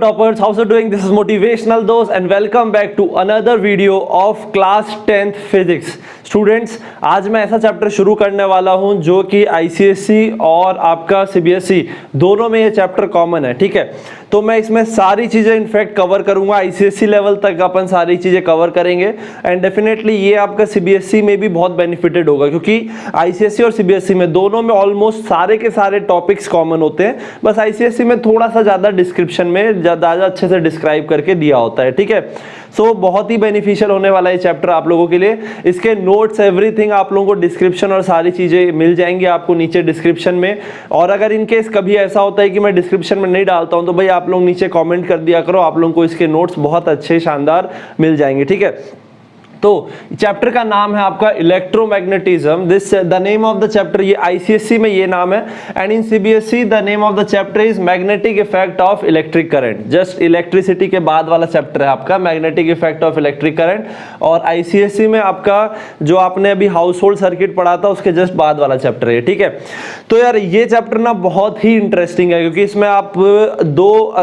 toppers, how's it doing? This is motivational dose and welcome back to another video of class 10th physics. Students, आज मैं ऐसा chapter शुरू करने वाला हूं जो कि ICSE और आपका CBSE दोनों में ये चैप्टर कॉमन है, ठीक है। तो मैं इसमें सारी चीज़ें इनफैक्ट कवर करूंगा, ICSE लेवल तक अपन सारी चीज़ें कवर करेंगे एंड डेफिनेटली ये आपका CBSE में भी बहुत बेनिफिटेड होगा क्योंकि ICSE और CBSE में दोनों में ऑलमोस्ट सारे के सारे टॉपिक्स कॉमन होते हैं, बस ICSE में थोड़ा सा ज़्यादा डिस्क्रिप्शन में ज़्यादा अच्छे से डिस्क्राइब करके दिया होता है, ठीक है। सो बहुत ही बेनिफिशियल होने वाला है चैप्टर आप लोगों के लिए। इसके नोट्स एवरीथिंग आप लोगों को डिस्क्रिप्शन और सारी चीज़ें मिल जाएंगी आपको नीचे डिस्क्रिप्शन में। और अगर इनकेस कभी ऐसा होता है कि मैं डिस्क्रिप्शन में नहीं डालता हूं तो भाई आप लोग नीचे कमेंट कर दिया करो, आप लोगों को इसके नोट्स बहुत अच्छे शानदार मिल जाएंगे, ठीक है। तो चैप्टर का नाम है आपका electromagnetism. This the name of the chapter, ये ICSE में ये नाम है and in CBSE the name of the chapter is magnetic effect of electric current. Just electricity के बाद वाला चैप्टर है आपका magnetic effect of electric current. और ICSE में आपका जो आपने अभी हाउस होल्ड सर्किट पढ़ा था उसके जस्ट बाद वाला चैप्टर है, ठीक है। तो यार ये चैप्टर ना बहुत ही इंटरेस्टिंग है क्योंकि इसमें आप दो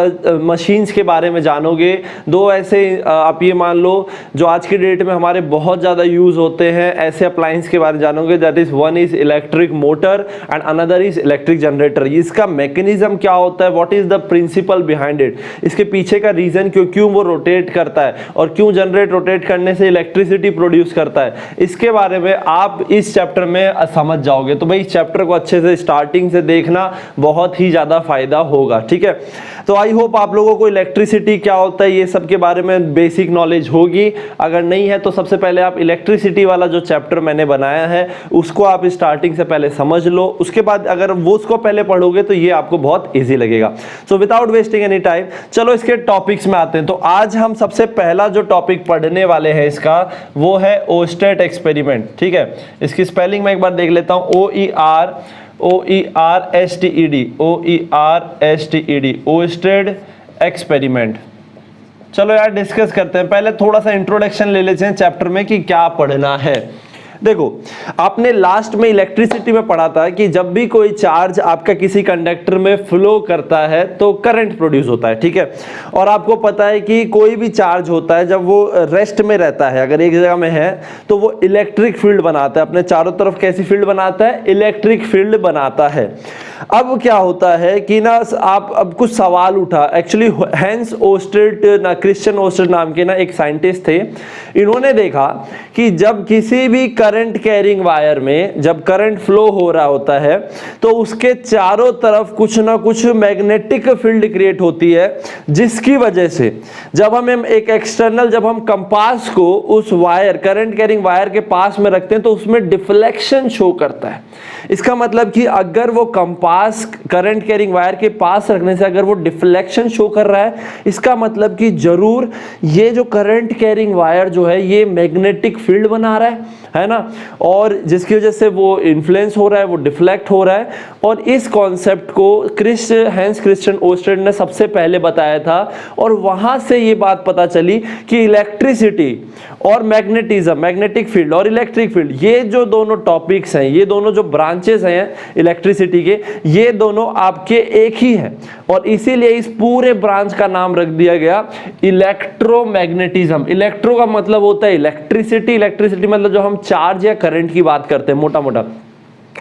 मशीन्स के बारे में जानोगे, दो ऐसे आप ये मान लो जो आज की डेट में हमारे बहुत ज्यादा यूज होते हैं ऐसे अप्लायंस के बारे में जानोगे। That is one is electric motor and another is electric generator. इसका मैकेनिज्म क्या होता है, what is the principle behind it, इसके पीछे का रीजन क्यों वो रोटेट करता है और क्यों जनरेट रोटेट करने से इलेक्ट्रिसिटी प्रोड्यूस करता है, इसके बारे में आप इस चैप्टर में समझ जाओगे। तो भाई इस चैप्टर को अच्छे से स्टार्टिंग से देखना बहुत ही ज्यादा फायदा होगा, ठीक है। तो आई होप आप लोगों को इलेक्ट्रिसिटी क्या होता है ये सब के बारे में बेसिक नॉलेज होगी। अगर नहीं है तो सबसे पहले आप इलेक्ट्रिसिटी वाला जो चैप्टर मैंने बनाया है उसको आप स्टार्टिंग से पहले समझ लो, उसके बाद अगर वो उसको पहले पढ़ोगे तो ये आपको बहुत इजी लगेगा। So without wasting any time चलो इसके टॉपिक्स में आते हैं। तो आज हम सबसे पहला जो टॉपिक पढ़ने वाले हैं इसका वो है ओस्टेड एक्सपेरिमेंट, ठीक है। इसकी स्पेलिंग मैं एक बार देख लेता हूं, OERSTED ओस्टेड एक्सपेरिमेंट। चलो यार डिस्कस करते हैं। पहले थोड़ा सा इंट्रोडक्शन ले लेते हैं चैप्टर में कि क्या पढ़ना है। देखो आपने लास्ट में इलेक्ट्रिसिटी में पढ़ा था कि जब भी कोई चार्ज आपका किसी कंडक्टर में फ्लो करता है तो करंट प्रोड्यूस होता है, ठीक है। और आपको पता है कि कोई भी चार्ज होता है जब वो रेस्ट में रहता है, अगर एक जगह में है तो वो इलेक्ट्रिक फील्ड बनाता है, अपने चारों तरफ कैसी फील्ड बनाता है, इलेक्ट्रिक फील्ड बनाता है। अब क्या होता है कि ना आप अब कुछ सवाल उठा, एक्चुअली हैंस ओस्टेड ना क्रिश्चियन ओस्टेड नाम के ना एक साइंटिस्ट थे, इन्होंने देखा कि जब किसी भी करंट कैरिंग वायर में जब करंट फ्लो हो रहा होता है तो उसके चारों तरफ कुछ ना कुछ मैग्नेटिक फील्ड क्रिएट होती है, जिसकी वजह से जब हम एक एक्सटर्नल जब हम कंपास को उस वायर करंट कैरिंग वायर के पास में रखते हैं तो उसमें डिफ्लेक्शन शो करता है। इसका मतलब कि अगर वो कंपास करंट कैरिंग वायर के पास रखने से अगर वो डिफ्लेक्शन शो कर रहा है, इसका मतलब कि जरूर ये जो करंट कैरिंग वायर जो है ये मैग्नेटिक फील्ड बना रहा है ना, और जिसकी वजह से वो इन्फ्लुएंस हो रहा है, वो डिफ्लेक्ट हो रहा है। और इस कॉन्सेप्ट को हैंस क्रिश्चियन ओस्टेड ने सबसे पहले बताया था और वहां से ये बात पता चली कि इलेक्ट्रिसिटी और मैग्नेटिज्म, मैग्नेटिक फील्ड और इलेक्ट्रिक फील्ड, ये जो दोनों टॉपिक्स हैं, ये दोनों जो ब्रांचेस हैं इलेक्ट्रिसिटी के, ये दोनों आपके एक ही हैं और इसीलिए इस पूरे ब्रांच का नाम रख दिया गया इलेक्ट्रोमैग्नेटिज्म। इलेक्ट्रो का मतलब होता है इलेक्ट्रिसिटी, इलेक्ट्रिसिटी मतलब जो हम चार्ज या करंट की बात करते हैं मोटा मोटा।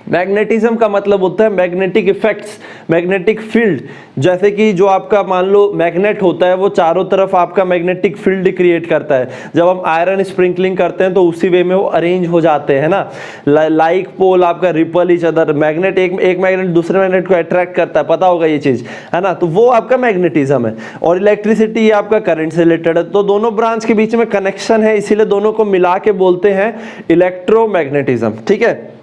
मैग्नेटिज्म का मतलब होता है मैग्नेटिक इफेक्ट्स, मैग्नेटिक फील्ड। जैसे कि जो आपका मान लो मैग्नेट होता है वो चारों तरफ आपका मैग्नेटिक फील्ड क्रिएट करता है। जब हम आयरन स्प्रिंकलिंग करते हैं तो उसी वे में वो अरेंज हो जाते हैं ना, लाइक पोल आपका रिपल ईच अदर। मैग्नेट एक मैग्नेट दूसरे मैग्नेट को अट्रैक्ट करता है, पता होगा ये चीज है ना, तो वो आपका मैग्नेटिज्म है। और इलेक्ट्रिसिटी ये आपका करंट से रिलेटेड है, तो दोनों ब्रांच के बीच में कनेक्शन है, इसीलिए दोनों को मिला के बोलते हैं इलेक्ट्रोमैग्नेटिज्म, ठीक है।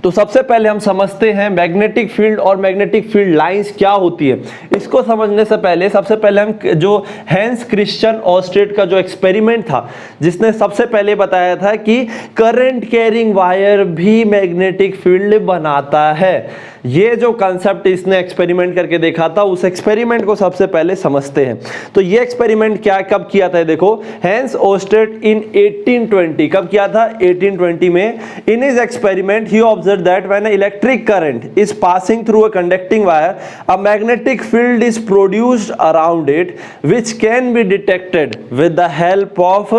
तो सबसे पहले हम समझते हैं मैग्नेटिक फील्ड और मैग्नेटिक फील्ड लाइंस क्या होती है। इसको समझने से पहले सबसे पहले हम जो हैंस क्रिश्चियन ओस्टेड का जो एक्सपेरिमेंट था, जिसने सबसे पहले बताया था कि करंट कैरिंग वायर भी मैग्नेटिक फील्ड बनाता है, ये जो कंसेप्ट इसने एक्सपेरिमेंट करके देखा था, उस एक्सपेरिमेंट को सबसे पहले समझते हैं। तो ये एक्सपेरिमेंट क्या कब किया था, देखो हैंस ओस्टेड इन 1820, कब किया था 1820 में। In his experiment he observe observe that when a electric current is passing through a conducting wire a magnetic field is produced around it which can be detected with the help of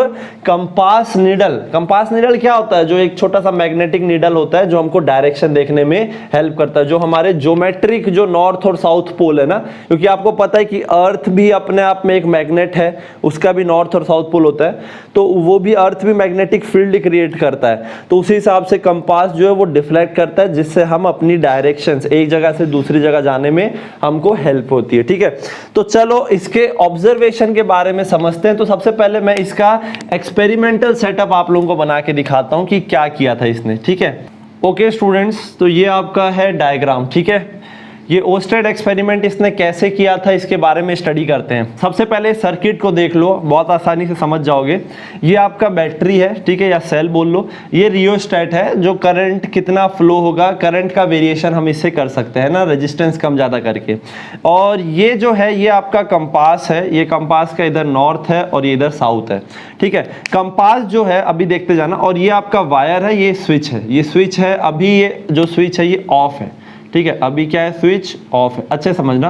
compass needle. Compass needle क्या होता है? जो एक छोटा सा magnetic needle होता है जो हमको डायरेक्शन देखने में हेल्प करता है, जो हमारे ज्योमेट्रिक जो नॉर्थ और साउथ पोल है ना, क्योंकि आपको पता है कि अर्थ भी अपने आप में एक मैग्नेट है, उसका भी नॉर्थ और साउथ पोल होता है, तो वो भी अर्थ भी मैग्नेटिक फील्ड क्रिएट करता है। तो उसी हिसाब से कंपास जो है वो डिफ्लेक्ट करता है, जिससे हम अपनी डायरेक्शंस एक जगह से दूसरी जगह जाने में हमको हेल्प होती है। ठीक है, तो चलो इसके ऑब्जर्वेशन के बारे में समझते हैं। तो सबसे पहले मैं इसका एक्सपेरिमेंटल सेटअप आप लोगों को बना के दिखाता हूं कि क्या किया था इसने। ठीक है, ओके स्टूडेंट्स, तो ये आपका है डायग्राम। ठीक है, ये ओस्टेड एक्सपेरिमेंट इसने कैसे किया था इसके बारे में स्टडी करते हैं। सबसे पहले सर्किट को देख लो, बहुत आसानी से समझ जाओगे। ये आपका बैटरी है, ठीक है, या सेल बोल लो। ये रियोस्टेट है, जो करंट कितना फ्लो होगा, करंट का वेरिएशन हम इससे कर सकते हैं ना, रेजिस्टेंस कम ज़्यादा करके। और ये जो है ये आपका कंपास है, ये कंपास का इधर नॉर्थ है और ये इधर साउथ है। ठीक है, कंपास जो है अभी देखते जाना, और ये आपका वायर है, ये स्विच है, ये स्विच है। अभी ये जो स्विच है ये ऑफ है। ठीक है, अभी क्या है, स्विच ऑफ है। अच्छे समझना,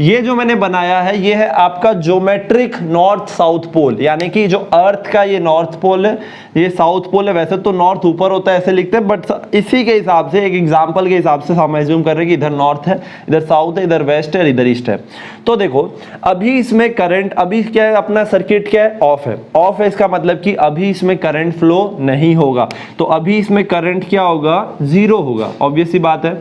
ये जो मैंने बनाया है ये है आपका ज्योमेट्रिक नॉर्थ साउथ पोल, यानी कि जो अर्थ का ये नॉर्थ पोल है, ये साउथ पोल है। वैसे तो नॉर्थ ऊपर होता है ऐसे लिखते हैं, बट इसी के हिसाब से, एक एग्जांपल के हिसाब से हम एज्यूम कर रहे हैं कि इधर नॉर्थ है, इधर साउथ है, इधर वेस्ट है, इधर ईस्ट है। तो देखो अभी इसमें करंट, अभी क्या है, अपना सर्किट क्या है, ऑफ है। ऑफ है इसका मतलब कि अभी इसमें करंट फ्लो नहीं होगा, तो अभी इसमें करंट क्या होगा, जीरो होगा। ऑब्वियस सी बात है।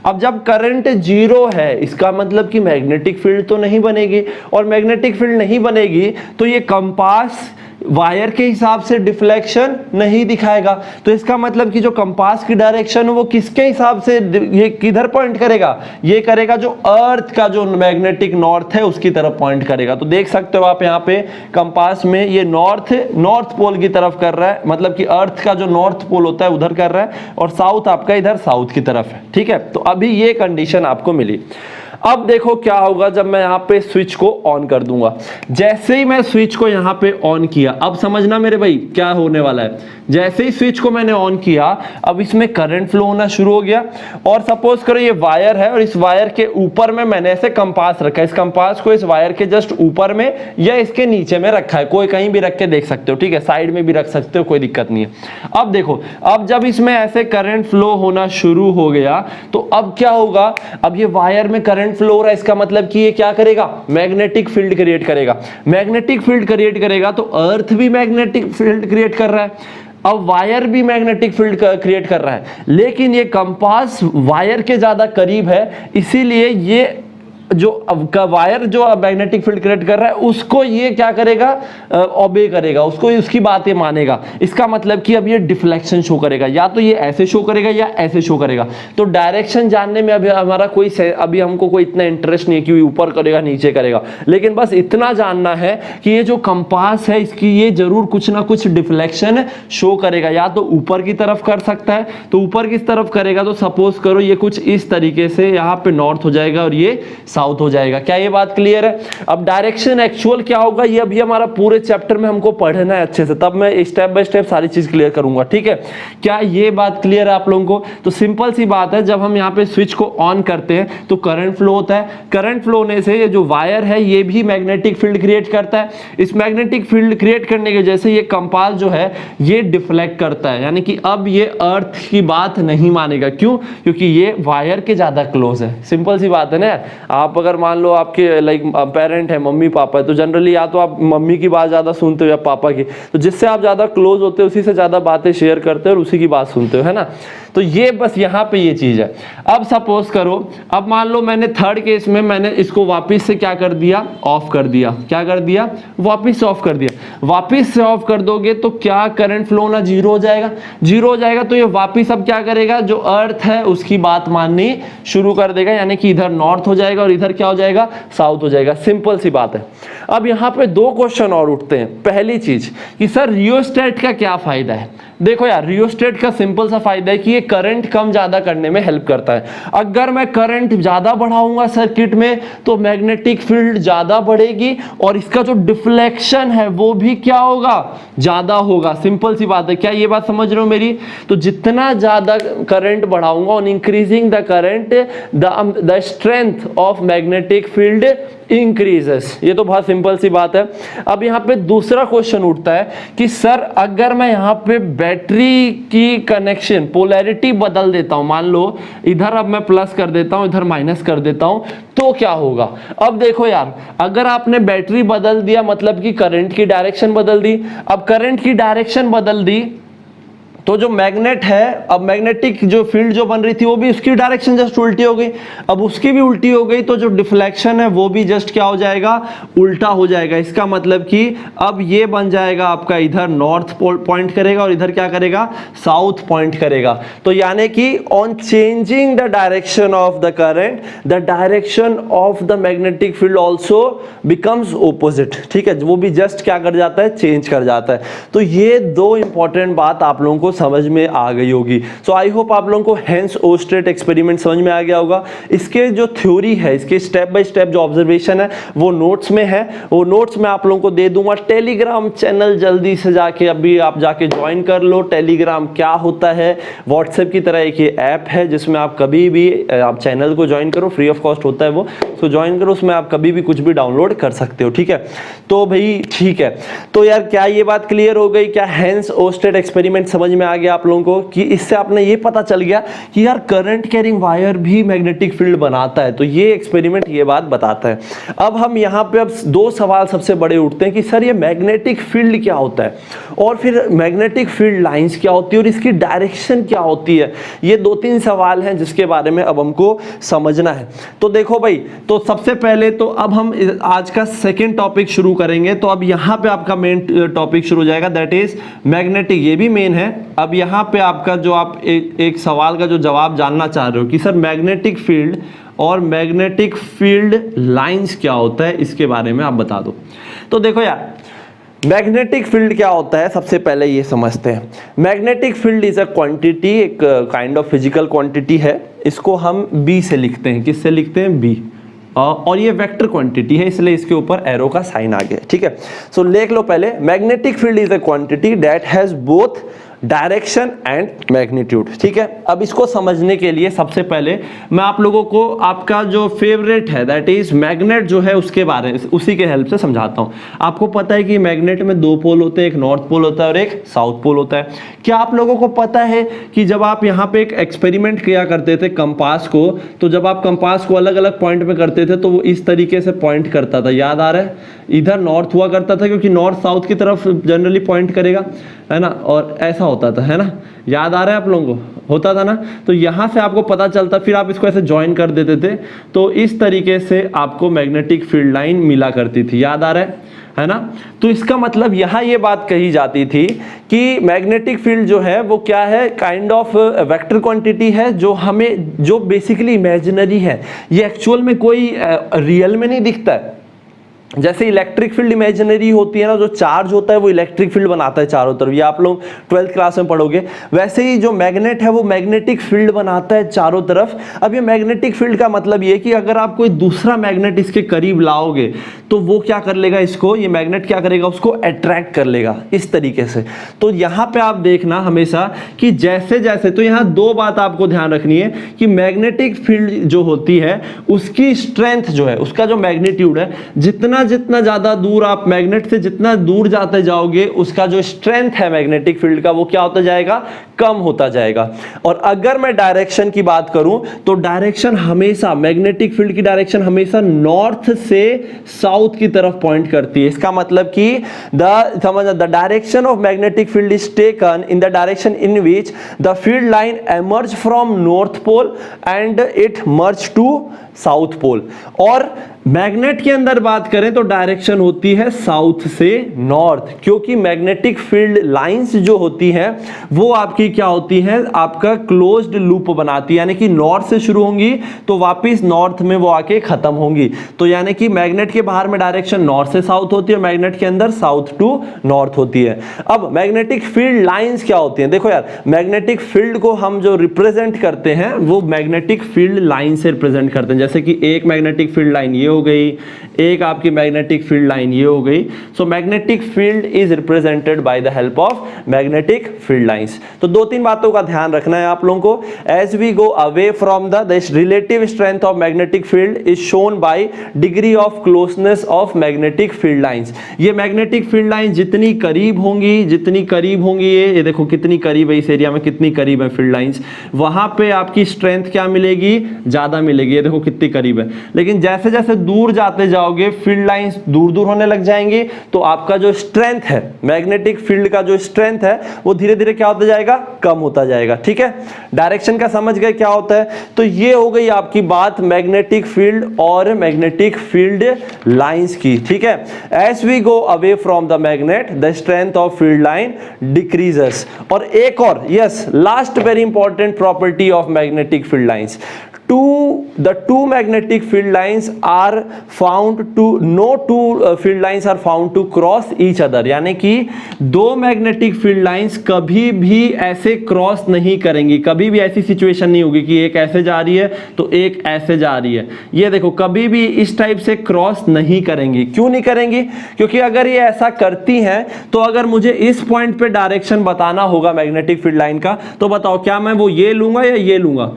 अब जब करंट जीरो है इसका मतलब कि मैग्नेटिक फील्ड तो नहीं बनेगी, और मैग्नेटिक फील्ड नहीं बनेगी तो ये कंपास वायर के हिसाब से डिफ्लेक्शन नहीं दिखाएगा। तो इसका मतलब कि जो कंपास की डायरेक्शन है वो किसके हिसाब से, ये किधर पॉइंट करेगा, ये करेगा जो अर्थ का जो मैग्नेटिक नॉर्थ है उसकी तरफ पॉइंट करेगा। तो देख सकते हो आप यहाँ पे कंपास में ये नॉर्थ पोल की तरफ कर रहा है, मतलब कि अर्थ का जो नॉर्थ पोल होता है उधर कर रहा है, और साउथ आपका इधर साउथ की तरफ है। ठीक है, तो अभी ये कंडीशन आपको मिली। अब देखो क्या होगा जब मैं यहाँ पे स्विच को ऑन कर दूंगा। जैसे ही मैं स्विच को यहाँ पे ऑन किया, अब समझना मेरे भाई क्या होने वाला है। जैसे ही स्विच को मैंने ऑन किया, अब इसमें करंट फ्लो होना शुरू हो गया। और सपोज करो ये वायर है, और इस वायर के ऊपर में मैंने ऐसे कंपास रखा है। इस कंपास को इस वायर के जस्ट ऊपर में या इसके नीचे में रखा है, कोई कहीं भी रख के देख सकते हो। ठीक है, साइड में भी रख सकते हो, कोई दिक्कत नहीं है। अब देखो, अब जब इसमें ऐसे करंट फ्लो होना शुरू हो गया तो अब क्या होगा, अब ये वायर में करंट फ्लो हो रहा है, इसका मतलब कि ये क्या करेगा, मैग्नेटिक फील्ड क्रिएट करेगा। मैग्नेटिक फील्ड क्रिएट करेगा तो अर्थ भी मैग्नेटिक फील्ड क्रिएट कर रहा है, अब वायर भी मैग्नेटिक फील्ड क्रिएट कर रहा है। लेकिन ये कंपास वायर के ज्यादा करीब है, इसीलिए ये जो वायर जो मैग्नेटिक फील्ड क्रिएट कर रहा है उसको ये क्या करेगा, ओबे करेगा, उसको उसकी बातें मानेगा। इसका मतलब कि अब ये डिफ्लेक्शन शो करेगा, या तो ये ऐसे शो करेगा या ऐसे शो करेगा। तो डायरेक्शन जानने में अभी हमारा अभी हमको कोई इतना इंटरेस्ट नहीं है कि ऊपर करेगा नीचे करेगा, लेकिन बस इतना जानना है कि ये जो कंपास है इसकी ये जरूर कुछ ना कुछ डिफ्लेक्शन शो करेगा। या तो ऊपर की तरफ कर सकता है, तो ऊपर किस तरफ करेगा, तो सपोज करो ये कुछ इस तरीके से यहाँ पे नॉर्थ हो जाएगा और ये साउथ हो जाएगा। क्या ये बात क्लियर है? अब डायरेक्शन एक्चुअल क्या होगा ये अभी हमारा पूरे चैप्टर में हमको पढ़ना है अच्छे से, तब मैं स्टेप बाय स्टेप सारी चीज क्लियर करूंगा। ठीक है, क्या ये बात क्लियर है आप लोगों को? तो सिंपल सी बात है, जब हम यहाँ पे स्विच को ऑन करते हैं तो करंट फ्लो होता है। करंट फ्लो होने से ये जो वायर है ये भी मैग्नेटिक फील्ड क्रिएट करता है। इस मैग्नेटिक फील्ड क्रिएट करने की वजह से ये कंपास जो है ये डिफ्लेक्ट करता है, यानी कि अब ये अर्थ की बात नहीं मानेगा। क्यों? क्योंकि ये वायर के ज्यादा क्लोज है। सिंपल सी बात है ना। आप अगर मान लो आपके लाइक पेरेंट है, मम्मी पापा है, तो जनरली या तो आप मम्मी की बात ज्यादा सुनते हो या पापा की, तो जिससे आप ज्यादा क्लोज होते हो उसी से ज्यादा बातें शेयर करते हो और उसी की बात सुनते हो, है ना। तो ये बस यहाँ पे ये चीज है। अब सपोज करो, अब मान लो मैंने थर्ड केस में मैंने इसको वापस से क्या कर दिया, ऑफ कर दिया। क्या कर दिया? वापस से ऑफ कर दिया। वापस से ऑफ कर दोगे तो क्या करंट फ्लो ना जीरो हो जाएगा? जीरो हो जाएगा तो ये वापस अब क्या करेगा, जो अर्थ है उसकी बात माननी शुरू कर देगा, यानी कि इधर नॉर्थ हो जाएगा और इधर क्या हो जाएगा, साउथ हो जाएगा। सिंपल सी बात है। अब यहाँ पे दो क्वेश्चन और उठते हैं। पहली चीज कि सर रियोस्टेट का क्या फायदा है? देखो यार, रियोस्टेट का सिंपल सा फायदा है कि ये करंट कम ज्यादा करने में हेल्प करता है। अगर मैं करंट ज्यादा बढ़ाऊंगा सर्किट में तो मैग्नेटिक फील्ड ज्यादा बढ़ेगी और इसका जो डिफ्लेक्शन है वो भी क्या होगा, ज्यादा होगा। सिंपल सी बात है, क्या ये बात समझ रहे हो मेरी? तो जितना ज्यादा करंट बढ़ाऊंगा, on increasing the current the strength of magnetic field increases. ये तो बहुत सिंपल सी बात है। अब यहाँ पे दूसरा क्वेश्चन उठता है कि सर अगर मैं यहाँ पे बैटरी की कनेक्शन पोलैरिटी बदल देता हूं, मान लो इधर अब मैं प्लस कर देता हूं, इधर माइनस कर देता हूं, तो क्या होगा? अब देखो यार, अगर आपने बैटरी बदल दिया मतलब कि करंट की डायरेक्शन बदल दी। अब करंट की डायरेक्शन बदल दी तो जो मैग्नेट है, अब मैग्नेटिक जो फील्ड जो बन रही थी वो भी उसकी डायरेक्शन जस्ट उल्टी हो गई। अब उसकी भी उल्टी हो गई तो जो डिफ्लेक्शन है वो भी जस्ट क्या हो जाएगा, उल्टा हो जाएगा। इसका मतलब कि अब ये बन जाएगा आपका, इधर नॉर्थ पॉइंट करेगा और इधर क्या करेगा, साउथ पॉइंट करेगा। तो यानी कि on changing the direction of the current the direction of the magnetic field also becomes opposite. ठीक है, वो भी जस्ट क्या कर जाता है, चेंज कर जाता है। तो ये दो इंपॉर्टेंट बात आप लोगों को समझ में आ गई होगी। सो आई होप आप लोगों को हेंस ओस्टेड एक्सपेरिमेंट समझ में आ गया होगा। इसके जो थ्योरी है, इसके स्टेप बाय स्टेप जो ऑब्जर्वेशन है वो नोट्स में है, वो नोट्स मैं आप लोगों को दे दूंगा। टेलीग्राम चैनल जल्दी से जाके अभी आप जाके ज्वाइन कर लो। टेलीग्राम क्या होता है, व्हाट्सएप की तरह एक ये ऐप है जिसमें आप कभी भी आप चैनल को ज्वाइन करो, फ्री ऑफ कॉस्ट होता है वो, तो ज्वाइन करो, उसमें आप कभी भी कुछ भी डाउनलोड कर सकते हो। ठीक है, तो भाई ठीक है। तो यार क्या ये बात क्लियर हो गई? क्या हेंस ओस्टेड एक्सपेरिमेंट समझ में आ गया आप लोगों को कि इससे आपने ये पता चल गया कि यार करंट कैरिंग वायर भी मैग्नेटिक फील्ड बनाता है? तो ये एक्सपेरिमेंट ये बात बताता है। अब हम यहाँ पे अब दो सवाल सबसे बड़े उठते हैं कि सर ये मैग्नेटिक फील्ड क्या होता है और फिर मैग्नेटिक फील्ड लाइंस क्या होती है और इसकी डायरेक्शन क्या होती है। ये दो तीन सवाल हैं जिसके बारे में अब हमको समझना है। तो देखो भाई, तो सबसे पहले तो अब हम आज का सेकेंड टॉपिक शुरू करेंगे। तो अब यहाँ पे आपका मेन टॉपिक शुरू हो जाएगा, दैट इज मैग्नेटिक। ये भी मेन है। अब यहाँ पे आपका जो आप एक सवाल का जो जवाब जानना चाह रहे हो कि सर मैग्नेटिक फील्ड और मैग्नेटिक फील्ड लाइंस क्या होता है, इसके बारे में आप बता दो। तो देखो यार, मैग्नेटिक फील्ड क्या होता है सबसे पहले ये समझते हैं। Magnetic field is a quantity, एक काइंड ऑफ फिजिकल क्वांटिटी है। इसको हम बी से लिखते हैं। किससे लिखते हैं? बी। और ये वेक्टर क्वांटिटी है इसलिए इसके ऊपर एरो का साइन आ गया। ठीक है, सो लिख लो पहले, magnetic field is a quantity that has both direction and magnitude. ठीक है, अब इसको समझने के लिए सबसे पहले मैं आप लोगों को आपका जो फेवरेट है दैट इज मैग्नेट जो है उसके बारे में, उसी के हेल्प से समझाता हूं। आपको पता है कि मैग्नेट में दो पोल होते हैं, एक नॉर्थ पोल होता है और एक साउथ पोल होता है। क्या आप लोगों को पता है कि जब आप यहाँ पे एक एक्सपेरिमेंट किया करते थे कंपास को, तो जब आप कंपास को अलग अलग पॉइंट पे करते थे तो वो इस तरीके से पॉइंट करता था, याद आ रहा है? इधर नॉर्थ हुआ करता था क्योंकि नॉर्थ साउथ की तरफ जनरली पॉइंट करेगा, है ना, और ऐसा होता था, है ना, याद आ रहा है आप लोगों को? होता था ना। तो यहां से आपको पता चलता, फिर आप इसको ऐसे ज्वाइन कर देते थे तो इस तरीके से आपको मैग्नेटिक फील्ड लाइन मिला करती थी, याद आ रहा है ना। तो इसका मतलब यहां ये बात कही जाती थी कि मैग्नेटिक फील्ड जो है वो क्या है, काइंड ऑफ वेक्टर क्वांटिटी है जो हमें, जो बेसिकली इमेजिनरी है, ये एक्चुअल में कोई रियल में नहीं दिखता है। जैसे इलेक्ट्रिक फील्ड इमेजिनरी होती है ना, जो चार्ज होता है वो इलेक्ट्रिक फील्ड बनाता है चारों तरफ, ये आप लोग 12th क्लास में पढ़ोगे। वैसे ही जो मैग्नेट है वो मैग्नेटिक फील्ड बनाता है चारों तरफ। अब ये मैग्नेटिक फील्ड का मतलब ये कि अगर आप कोई दूसरा मैग्नेट इसके करीब लाओगे तो वो क्या कर लेगा, इसको, ये मैग्नेट क्या करेगा, उसको अट्रैक्ट कर लेगा इस तरीके से। तो यहाँ पे आप देखना हमेशा कि जैसे जैसे, तो यहाँ दो बात आपको ध्यान रखनी है कि मैग्नेटिक फील्ड जो होती है उसकी स्ट्रेंथ जो है, उसका जो मैग्नीट्यूड है, जितना ज्यादा दूर आप मैग्नेट से जितना दूर जाते जाओगे उसका जो स्ट्रेंथ है मैग्नेटिक फील्ड का वो क्या होता जाएगा, कम होता जाएगा। और अगर मैं डायरेक्शन की बात करूं तो डायरेक्शन हमेशा, मैग्नेटिक फील्ड की डायरेक्शन हमेशा नॉर्थ से साउथ की तरफ पॉइंट करती है। इसका मतलब कि the direction of magnetic field is taken in the direction in which the field line emerge from north pole and it merge to south pole. और मैग्नेट के अंदर बात करें तो डायरेक्शन होती है साउथ से नॉर्थ, क्योंकि मैग्नेटिक फील्ड लाइंस जो होती हैं वो आपकी आपकी क्या होती है, आपका क्लोज्ड लूप बनाती है, यानी कि नॉर्थ से शुरू होंगी तो वापस नॉर्थ में वो आके खत्म होंगी। तो यानी कि मैग्नेट के बाहर में डायरेक्शन नॉर्थ से साउथ होती है, मैग्नेट के अंदर साउथ टू नॉर्थ होती है। अब मैग्नेटिक फील्ड लाइंस क्या होती हैं? देखो यार, मैग्नेटिक फील्ड को हम जो रिप्रेजेंट करते हैं वो मैग्नेटिक फील्ड लाइन से रिप्रेजेंट करते हैं। जैसे कि एक मैग्नेटिक फील्ड लाइन ये हो गई, एक आपकी मैग्नेटिक फील्ड लाइन ये हो गई। So magnetic field is represented by the help of magnetic field lines. तो दो तीन बातों का ध्यान रखना है आप लोगों को। As we go away from the relative strength of magnetic field is shown by degree of closeness of magnetic field lines. ये मैग्नेटिक फील्ड लाइन जितनी करीब होंगी, जितनी करीब होंगी, ये देखो कितनी करीब है, इस एरिया में कितनी करीब है फील्ड लाइंस, वहां पे आपकी स्ट्रेंथ क्या मिलेगी, ज्यादा मिलेगी। ये देखो कितनी करीब है। लेकिन जैसे जैसे दूर जाते जाओगे फील्ड लाइंस दूर दूर होने लग जाएंगी, तो आपका जो स्ट्रेंथ है, मैग्नेटिक फील्ड का जो स्ट्रेंथ है वो धीरे धीरे क्या होता जाएगा, कम होता जाएगा। ठीक है, डायरेक्शन का समझ गए क्या होता है। तो ये हो गई आपकी बात मैग्नेटिक फील्ड और मैग्नेटिक फील्ड लाइंस की। ठीक है, as we go away from the magnet the strength of field line decreases. और एक और, yes, last very important property of magnetic field lines, the two magnetic field lines are found to no two field lines are found to cross each other। यानी कि दो magnetic field lines कभी भी ऐसे cross नहीं करेंगी, कभी भी ऐसी सिचुएशन नहीं होगी कि एक ऐसे जा रही है तो एक ऐसे जा रही है। ये देखो कभी भी इस टाइप से क्रॉस नहीं करेंगी। क्यों नहीं करेंगी? क्योंकि अगर ये ऐसा करती हैं तो अगर मुझे इस पॉइंट पे डायरेक्शन बताना होगा मैग्नेटिक फील्ड लाइन का, तो बताओ क्या मैं वो ये लूंगा या ये लूंगा?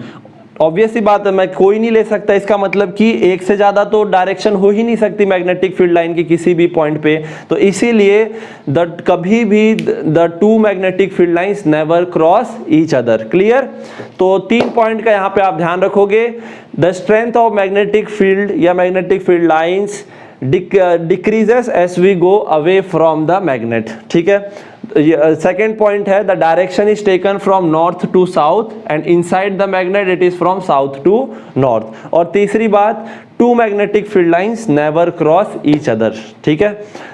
ऑब्वियस सी बात है, मैं कोई नहीं ले सकता। इसका मतलब कि एक से ज्यादा तो डायरेक्शन हो ही नहीं सकती मैग्नेटिक फील्ड लाइन की किसी भी पॉइंट पे। तो इसीलिए कभी भी the two magnetic field lines never cross each other. Clear? तो 3 पॉइंट का यहाँ पे आप ध्यान रखोगे। The strength of magnetic field या magnetic field lines decreases as we go away from the magnet. ठीक है, सेकेंड पॉइंट है the direction is taken from north to south and inside the magnet it is from south to north. और तीसरी बात, two magnetic field lines never cross each other. ठीक है,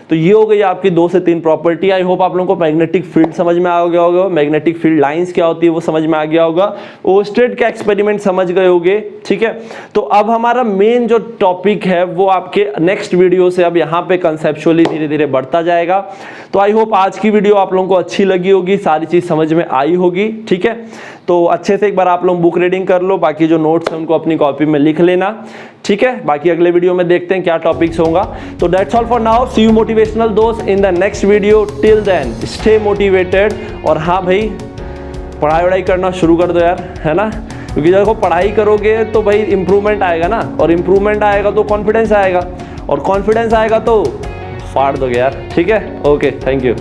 तो ये हो गई आपकी 2 से 3 प्रॉपर्टी। आई होप आप लोगों को मैग्नेटिक फील्ड समझ में आ गया होगा, मैग्नेटिक फील्ड लाइंस क्या होती है वो समझ में आ गया होगा, ओर्स्टेड का एक्सपेरिमेंट समझ गए होंगे। ठीक है, तो अब हमारा मेन जो टॉपिक है वो आपके नेक्स्ट वीडियो से अब यहाँ पे कंसेप्चुअली धीरे धीरे बढ़ता जाएगा। तो आई होप आज की वीडियो आप लोगों को अच्छी लगी होगी, सारी चीज समझ में आई होगी। ठीक है, तो अच्छे से एक बार आप लोग बुक रीडिंग कर लो, बाकी जो नोट्स हैं उनको अपनी कॉपी में लिख लेना। ठीक है, बाकी अगले वीडियो में देखते हैं क्या टॉपिक्स होगा। तो that's all for now, see you motivational दोस्त in the next video. Till then stay motivated. और हाँ भाई, पढ़ाई वढ़ाई करना शुरू कर दो यार, है ना, क्योंकि जब पढ़ाई करोगे तो भाई इंप्रूवमेंट आएगा ना, और इंप्रूवमेंट आएगा तो कॉन्फिडेंस आएगा, और कॉन्फिडेंस आएगा तो फाड़ दोगे यार। ठीक है, ओके, थैंक यू।